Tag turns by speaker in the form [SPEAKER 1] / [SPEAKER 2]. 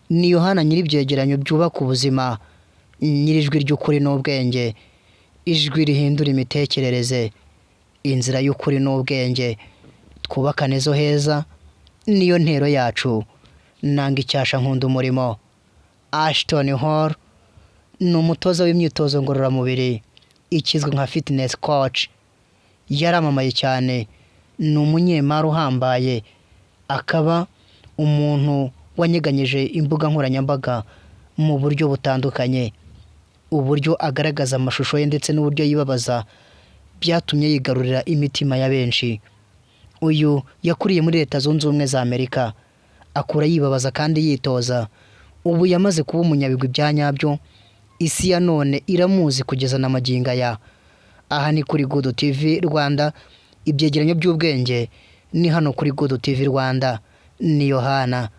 [SPEAKER 1] ni Yohana nyir'ibyegeranyo byubaka ubuzima, nyir'ijwi ry'ukuri n'ubwenge, ijwi rihindura imitekerereze, inzira y'ukuri n'ubwenge, twubakane ejo heza, niyo ntero yacu, nanga icyasha nkunda umurimo. Ashton Hall ni umutoza w'imyitozo ngororamubiri ikizwi nka fitness coach, yaramamaye cyane, ni umunyemari uhambaye, akaba umuntu wanyeganyije imbuga nkoranyambaga mu buryo butandukanye. Uburyo agaragaza amashusho ye ndetse n'uburyo yibabaza byatumye yigarurira imitima ya benshi. Uyu yakuriye muri Leta Zunze Ubumwe za Amerika, akura yibabaza kandi yitoza. Ubu yamaze kuba umunyabigwi bya nyabyo, isi ya none iramuzi kugeza na magingo aya. Aha ni kuri Good TV Rwanda, ibyegeranyo by'ubwenge ni hano kuri Good TV Rwanda. Ni Yohana.